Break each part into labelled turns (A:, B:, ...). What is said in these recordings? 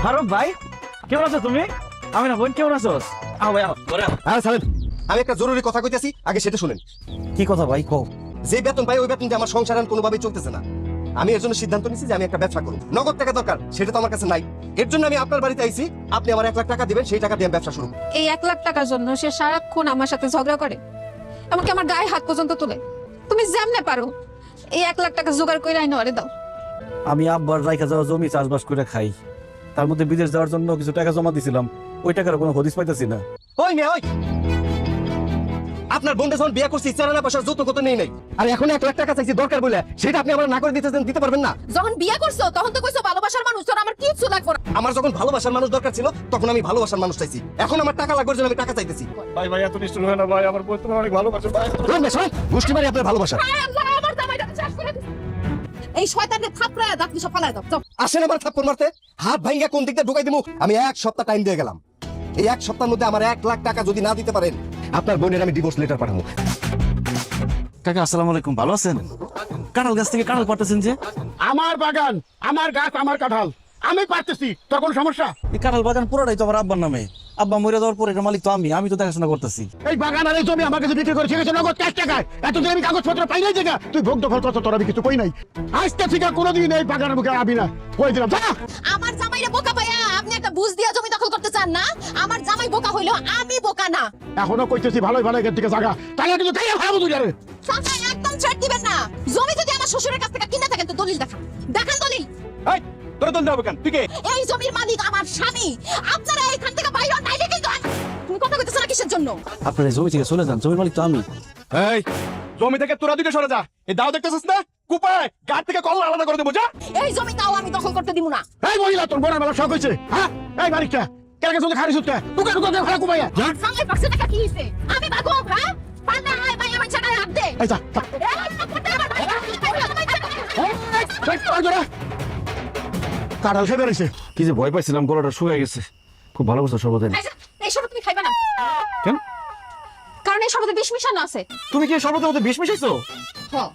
A: ফারুক ভাই কেমন আছো তুমি? আমি না বোন কেমন আছো? আও ভাই আও ঘরে আও।
B: হ্যাঁ সালেম, আমি একটা জরুরি কথা কইতেছি, আগে সেটা শুনেন।
A: কি কথা ভাই কও?
B: যে বেতন পাই ওই বেতন দিয়ে আমার সংসার আর কোনোভাবেই চলতেছে না। আমি এর জন্য সিদ্ধান্ত নিয়েছি যে আমি একটা ব্যবসা করব। নগদ টাকা দরকার, সেটা তো আমার কাছে নাই। এর জন্য আমি আপনার বাড়িতে আইছি, আপনি আমার 1 লাখ টাকা দিবেন, সেই টাকা দিয়ে আমি ব্যবসা শুরু করব।
C: এই 1 লাখ টাকার জন্য সে সারাক্ষণ আমার সাথে ঝগড়া করে, এমনকি আমার গায়ে হাত পর্যন্ত তোলে। তুমি যেমনে পারো এই 1 লাখ টাকা জোগাড় করে আইনো আরে দাও।
A: আমি আব্বার রাইখা যাওয়া জমি চাষবাস করে খাই, তার মধ্যে বিদেশ যাওয়ার জন্য কিছু টাকা জমা দিছিলাম, ওই টাকার কোনো হদিস পাইতেছি না।
B: ওই মেয়ে ওই, আপনার বোনটা যখন বিয়ে করছি 4 আনা পয়সা যত কত নেই নাই, আর এখন 1 লাখ টাকা চাইছি দরকার বলে, সেটা আপনি আমার না করে দিতে পারবেন না?
C: যখন বিয়ে করছো তখন তো কইছো ভালোবাসার মানুষ, তোর আমার কিছু লাগবে না।
B: আমার যখন ভালোবাসার মানুষ দরকার ছিল তখন আমি ভালোবাসার মানুষ চাইছি, এখন আমার টাকা লাগবে জন্য আমি টাকা চাইতেছি।
A: ভাই ভাই এত নিষ্ঠুর হয় না ভাই, আমার বোন তোমার অনেক ভালোবাসে ভাই।
B: ওই মেয়ে শোন, গোষ্ঠী মারি আপনার ভালোবাসা।
C: আয় আল্লাহ, আমার জামাইটা শেষ করে দিছে। এই শয়তানকে থাপড়ায় দাঁত সব ফালায় দাও। যাও।
B: আসেন আমার থাপ্পড় মারতে, হাত ভাঙ্গা কোন দিকটা ঢুকাই দিমু। আমি 1 সপ্তাহ টাইম দিয়ে গেলাম, এই 1 সপ্তাহের মধ্যে আমার 1 লাখ টাকা যদি না দিতে পারেন, আপনার বোনের আমি ডিভোর্স লেটার পাঠাবো।
A: কাকা আসসালামু আলাইকুম, ভালো আছেন? কাঁঠাল গাছ থেকে কাঁঠাল পারতেছেন যে?
D: আমার বাগান, আমার গাছ, আমার কাঁঠাল, আমি পারতেছি, তোর কোনো সমস্যা?
A: এই কাঁঠাল বাগান পুরোটাই তো আমার আব্বার নামে, আব্বা মরে যাওয়ার পরে এটার মালিক তো আমি তো দেখাশোনা করতেছি।
D: এই বাগান আর এই জমি আমার কাছে বিক্রি করে ঠিক আছে নগদ ক্যাশ টাকায়। এতদিন আমি কাগজপত্র পাই নাই জায়গা, তুই ভোগ দখল করছো, তোর আমি কিছু কই নাই। আজকে থেকে কোনোদিন এই বাগানের মুখে আবি না, কই দিলাম যা।
C: আমার জামাইরে বোকা পাইয়া আপনি একটা বুঝ দিয়া জমি দখল করতে চান না? আমার জামাই বোকা হইলো, আমি বোকা না।
D: এখনো কইতেছি ভালোই ভালো এখান থেকে জায়গা, তাহলে কিন্তু তাই ভালো তুই জানে।
C: চাচা একদম ছাড় দিবেন না। জমি যদি আমার শ্বশুরের কাছ থেকে কিনে থাকেন তো দলিল দেখান, দেখান দলিল।
B: এই তোর দল দাও কেন? তুই কে?
C: এই জমির মালিক আমার স্বামী। আপনারা এখান থেকে বাইরে নাইলে কিন্তু তুমি কথা কইতেছ না কিসের জন্য?
A: আপনার এই জমি থেকে চলে যান, জমির মালিক তো আমি।
B: এই জমি থেকে তোরা দুটো সরে যা। এই দাও দেখতেছিস না, কুপায় গাছ থেকে কল আলাদা করে দেবো, যা।
C: এই জমি তাও আমি দখল করতে দিব না।
D: এই মহিলা, তোর বোনের বেলা শখ হয়েছে? হ্যাঁ, এই বাড়িটা কেন গেছে খারিস হচ্ছে? টুকা টুকা করে ভাড়া কুপাইয়া
C: জামাই পাশে টাকা কি হইছে? আমি বাগো হ্যাঁ? পান্না আয় ভাই আমার ছাড়া হাত দে।
D: এই যা যা।
C: এই সাপোর্টে আমার ভাই।
D: কাঁঠাল খেয়ে বেড়েছে।
A: কি যে ভয় পাইছিলাম, গলাটা শুকিয়ে গেছে। খুব ভালো করছো সর্বদিন।
C: এই সব তুমি খাইবা না।
A: কেন?
C: কারণ এই সবতে বিষ মিশানো আছে।
A: তুমি কি শরবতের মধ্যে বিষ মিশাইছো?
C: হ্যাঁ,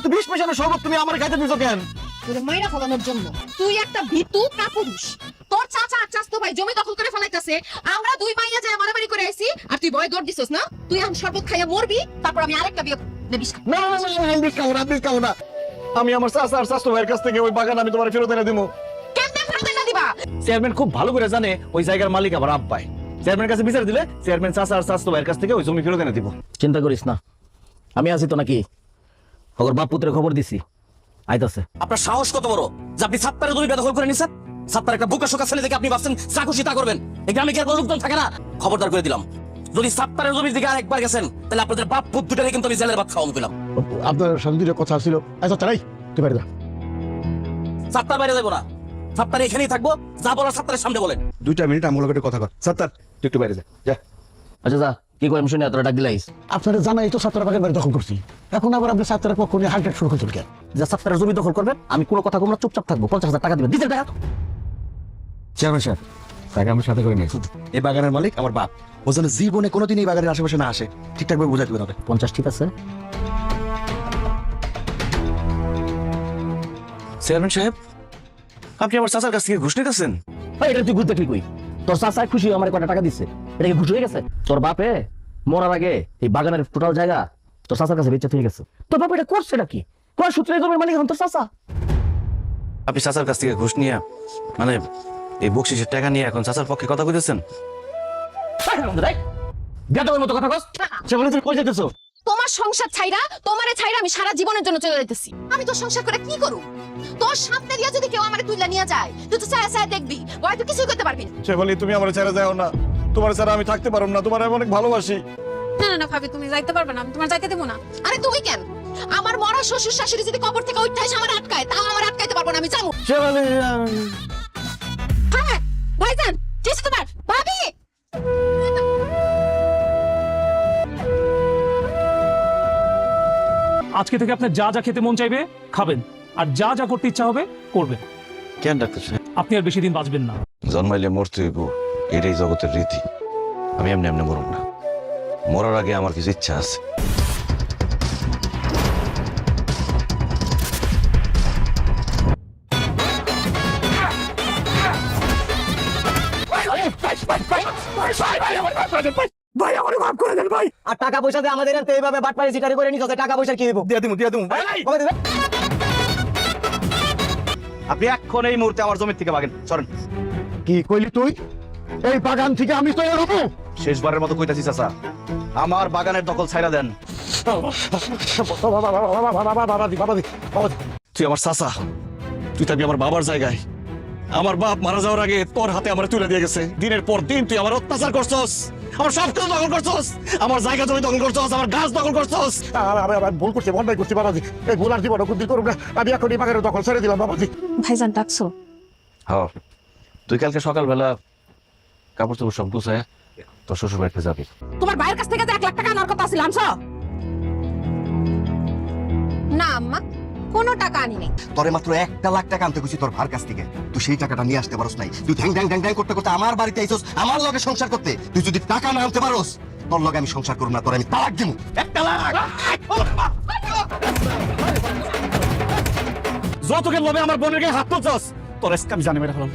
A: তো বিষ মিশানো শরবত তুমি আমার খাইতে দিছো কেন?
C: তোর মাইরা ফলানোর জন্য। তুই একটা ভীতু কাপুরুষ। তোর চাচা আর চাচতো ভাই জমি দখল করে ফেলাইতাছে, আমরা দুই মাইয়া যায় মারামারি করে আইছি, আর তুই ভয় দৌড় দিছস না? তুই এখন শরবত খাইয়া মরবি, তারপর আমি আরেকটা বিয়ে দেবিস।
A: না না না, আমি বিষ খাবো না, বিষ খাবো না। আমি আমার চাচা আর চাচতো ভাইয়ের কাছ থেকে ওই বাগান আমি তোমার ফেরত এনে দিব।
C: কেমনে ফেরত না দিবা?
A: চেয়ারম্যান খুব ভালো করে জানে ওই জায়গার মালিক আবার আব্বাই। চেয়ারম্যানের কাছে বিচার দিলে চেয়ারম্যান চাচা আর চাচতো ভাইয়ের কাছ থেকে ওই জমি ফেরত এনে দিব। চিন্তা করিস না, আমি আছি তো নাকি? ওর বাপ পুত্রের খবর দিছি, আইতাছে।
E: আপনার সাহস কত বড় যে আপনি সাত্তারের জমি বেদখল করে নিছেন? সাত্তার একটা বুকা শোকা ছেলে দেখে আপনি ভাবছেন যা খুশি তা করবেন। এই গ্রামে কি আর কোনো লোকজন থাকে না? খবরদার করে দিলাম, যদি সাত্তারের জমির দিকে আরেকবার গেছেন তাহলে আপনাদের বাপ পুত দুটারে কিন্তু আমি জেলের ভাত খাওয়ানো পেলাম।
D: আপনার সাথে দুটো কথা ছিল। আচ্ছা তারাই তুই বাড়ি যা।
E: সাত্তার বাইরে যাবো না, সাত্তার এখানেই থাকবো, যা বলার সাত্তারের সামনে বলেন।
B: 2 মিনিট আমগুলো একটা কথা কর। সত্তর তুই একটু বাইরে যা, যা।
E: আচ্ছা যা, কি করেন শুনে এতটা ডাক দিলাইস?
D: আপনারা জানাই তো ছাত্র বাগান বাড়ি দখল করছি, এখন আবার আপনি ছাত্রের পক্ষ নিয়ে হালকা শুরু করছেন কেন?
E: যা সাত্তারের জমি দখল করবেন আমি কোনো কথা বলবো না, চুপচাপ থাকবো। 50,000 টাকা দিবেন, দিতে টাকা।
B: চেয়ারম্যান সাহেব, তাকে আমার সাথে করে নিয়েছি। এই বাগানের মালিক আমার বাপ, ও যেন জীবনে কোনোদিন এই বাগানের আশেপাশে না আসে, ঠিকঠাক ভাবে বোঝাতে হবে।
E: 50 ঠিক আছে।
A: চেয়ারম্যান সাহেব, আপনি আমার চাচার কাছ থেকে ঘুষ নিতেছেন?
E: এটা তুই ঘুরতে ঠিক কই? তোর চাচা খুশি আমার কয়টা টাকা দিচ্ছে, এটা কি ঘুষ হয়ে গেছে? তোর বাপে মরার আগে এই বাগানের টোটাল জায়গা তোর চাচার কাছে বেচে ঠিক আছে। তোর বাপ এটা করছে নাকি? কোন সূত্রে জমির মালিক এখন তোর চাচা?
A: আপনি চাচার কাছ থেকে ঘুষ নিয়ে, মানে এই বকশিসের টাকা নিয়ে এখন চাচার পক্ষে কথা কইতেছেন?
E: বেদবের মতো কথা কস।
A: সে বলে তুমি কই যেতেছো?
C: তোমার সংসার ছাইরা, তোমারে ছাইরা আমি সারা জীবনের জন্য চলে যাইতেছি। আমি তো সংসার করে কি করব? তোর সামনে দিয়া যদি কেউ আমারে তুইলা নিয়ে যায়, তুই তো ছায়া ছায়া দেখবি, ওই তো কিছুই করতে পারবি না।
A: সে বলি তুমি আমার ছেড়ে যাও না, তোমার ছাড়া আমি থাকতে পারবো না, তোমার আমি অনেক ভালোবাসি।
C: না না না ভাবি, তুমি যাইতে পারবে না, আমি তোমার যাইতে দেব না। আরে তুমি কেন? আমার মরা শ্বশুর শাশুড়ি যদি কবর থেকে উঠতে এসে আমার আটকায়, তাও আমার আটকাইতে পারবো না, আমি যাবো।
A: সে বলে
C: হ্যাঁ ভাইজান, কি হইছে তোমার? ভাবি
F: আজকে থেকে আপনার যা যা খেতে মন চাইবে খাবেন, আর যা যা করতে ইচ্ছা হবে করবেন।
A: কেন ডাক্তার সাহেব?
F: আপনি আর বেশি দিন বাঁচবেন না।
G: জন্মাইলে মরতে হইব, এটাই জগতের রীতি। আমি এমনি এমনি মরব না, মরার আগে আমার কিছু ইচ্ছা আছে।
D: ভাই আমার মাফ করে দেন ভাই।
A: আর টাকা পয়সা দিয়ে আমাদের এনতে এইভাবে বাটপাড়ি শিকারি করে নিতে টাকা পয়সা কি দিব?
B: দিয়ে দিমু
A: কবে দিবে? আপনি এখন এই মুহূর্তে আমার জমি থেকে ভাগেন, চলেন।
D: কি কইলি তুই? এই বাগান থেকে আমি তো এর হবো?
A: শেষবারের মতো কইতাছি চাচা, আমার বাগানের দখল ছাইরা দেন। তুই আমার চাচা, তুই থাকবি আমার বাবার জায়গায়। আমার বাপ মারা যাওয়ার আগে তোর হাতে আমার তুলে দিয়ে গেছে। দিনের পর দিন তুই আমার অত্যাচার করছস, আমার সব কিছু দখল করছস, আমার জায়গা জমি দখল করছস, আমার গাছ দখল করছস।
D: আমি ভুল করছি, অন্যায় করছি বাবাজি। এই ভুল আর জীবন কোনদিন করুক না। আমি এখন এই বাগানের দখল ছেড়ে দিলাম বাবাজি।
C: ভাইজান ডাকছো?
G: হ্যাঁ, তুই কালকে সকালবেলা কাপড় চোপড় সব গুছায় তোর শ্বশুর বাড়িতে যাবি।
C: তোমার ভাইয়ের কাছ থেকে যে 1 লাখ টাকা আনার কথা ছিল, আনছো? না আম্মা, কোনো টাকা আনি নাই।
B: তোরে মাত্র 1 লাখ টাকা আনতে কইছি তোর ভার কাছ থেকে, তুই সেই টাকাটা নিয়ে আসতে পারোস নাই। তুই ঢ্যাং ঢ্যাং ঢ্যাং ঢ্যাং করতে করতে আমার বাড়িতে আইছস আমার লগে সংসার করতে। তুই যদি টাকা না আনতে পারোস তোর লগে আমি সংসার করব না, তোর আমি তালাক দিমু।
A: 1 লাখ যৌতুকের লোভে আমার বোনের গায়ে হাত তুলছস, তোর আজকে আমি জানি মেরে ফেলাম।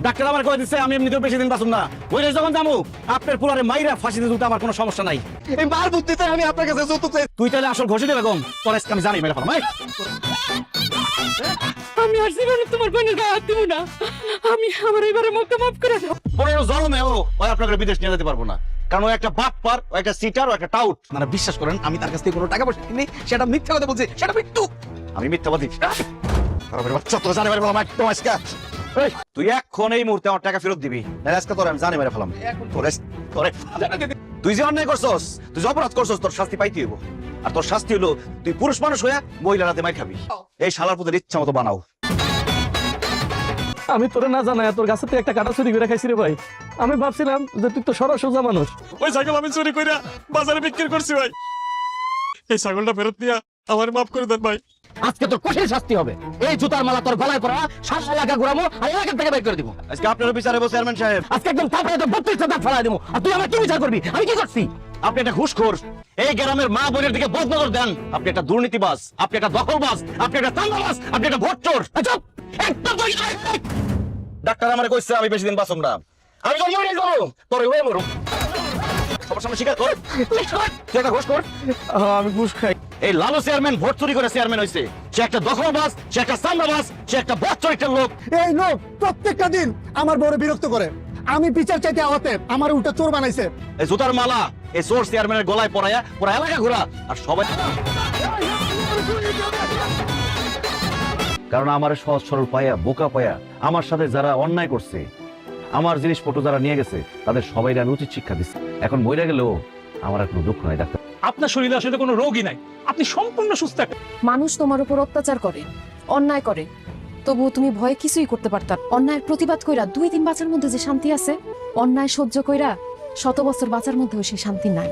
A: ডাক্তার আমার কয়ে দিচ্ছে আমি এমনিতেও বেশি দিন বাঁচুম না। ওই যখন যাবো আপনার পুরারে মাইরা ফাঁসি দিতে আমার কোনো সমস্যা নাই।
B: এই মার বুদ্ধিতে আমি আপনার কাছে যৌতুক চাই।
A: তুই তাহলে আসল ঘষে দেবে গম, তোর আজকে আমি জানি মেরে ফেলাম।
C: আমি আর জীবনে তোমার বোনের গায়ে হাত দিব না। আমি আমার এবারে মুখটা মাফ করে দাও।
A: পনেরো জন্মে ওই আপনাকে বিদেশ নিয়ে যেতে পারবো না, কারণ ও একটা বাপ পার, ও একটা সিটার, ও একটা টাউট।
B: মানে বিশ্বাস করেন আমি তার কাছ থেকে কোনো টাকা পয়সা কিনি, সেটা মিথ্যা কথা বলছি, সেটা মৃত্যু।
A: আমি মিথ্যাবাদী।
B: আরে বাচ্চা তোর জানে মেরে ফেলাম একদম আজকে।
A: তুই এখন এই মুহূর্তে আমার টাকা ফেরত দিবি, নাহলে আজকে তোর আমি জানি মেরে ফেলাম। তুই যে অন্যায় করছস, তুই যে অপরাধ করছস, তোর শাস্তি পাইতে হইব। আর তোর শাস্তি হলো তুই পুরুষ মানুষ হইয়া মহিলার হাতে মাই খাবি। এই শালার পুতের ইচ্ছা মতো বানাও।
F: আমি তোরে না জানাই তোর কাছে একটা কাটা চুরি করে খাইছি রে ভাই। আমি ভাবছিলাম যে তুই তো সরল সোজা মানুষ।
H: ওই ছাগল আমি চুরি কইরা বাজারে বিক্রি করছি ভাই। এই ছাগলটা ফেরত দিয়া আমার মাফ করে দেন ভাই।
A: আজকে তোর কঠিন শাস্তি হবে। এই জুতার মালা তোর গলায় পরা, 7 এলাকা ঘুরামো আর এলাকা থেকে বের করে দিব। আজকে আপনার বিচারে বসে চেয়ারম্যান সাহেব, আজকে একদম তারপরে তো 32টা দাঁত ফেলাই দিব। আর তুই আমার কি বিচার করবি? আমি কি করছি? আপনি একটা ঘুষখোর, এই গ্রামের মা বোনের দিকে বদনজর দেন। আপনি একটা দুর্নীতিবাজ, আপনি একটা দখলবাজ, আপনি একটা চাঁদাবাজ, আপনি একটা ভোট চোর। চুপ! একদম ডাক্তার আমার কইছে আমি বেশি দিন বাঁচব না। আমি তো মরে যাবো, তোর হয়ে মরু। সবার সামনে স্বীকার কর, তুই একটা ঘুষখোর।
F: আমি ঘুষ খাই।
A: এই লালু চেয়ারম্যান ভোট চুরি করে চেয়ারম্যান হয়েছে। সে একটা দখলবাজ, সে একটা চাঁদাবাজ, সে একটা ভোট চরিত্রের লোক।
D: এই লোক প্রত্যেকটা দিন আমার বড় বিরক্ত করে। আমি বিচার চাইতে আওয়াতে আমার উল্টা চোর বানাইছে।
A: এই জুতার মালা এই চোর চেয়ারম্যানের গলায় পরায়া পুরা এলাকা ঘোরা আর সবাই। কারণ আমার সহজ সরল পায়া বোকা পায়া আমার সাথে যারা অন্যায় করছে, আমার জিনিসপত্র যারা নিয়ে গেছে, তাদের সবাই আমি উচিত শিক্ষা দিচ্ছে। এখন মরে গেলেও আমার আর কোনো দুঃখ নাই ডাক্তার।
F: আপনার শরীরে আসলে কোনো রোগই নাই, আপনি সম্পূর্ণ সুস্থ।
C: মানুষ তোমার উপর অত্যাচার করে, অন্যায় করে, তবুও তুমি ভয়ে কিছুই করতে পারতা। অন্যায়ের প্রতিবাদ কইরা 2 দিন বাঁচার মধ্যে যে শান্তি আছে, অন্যায় সহ্য কইরা 100 বছর বাঁচার মধ্যেও সেই শান্তি নাই।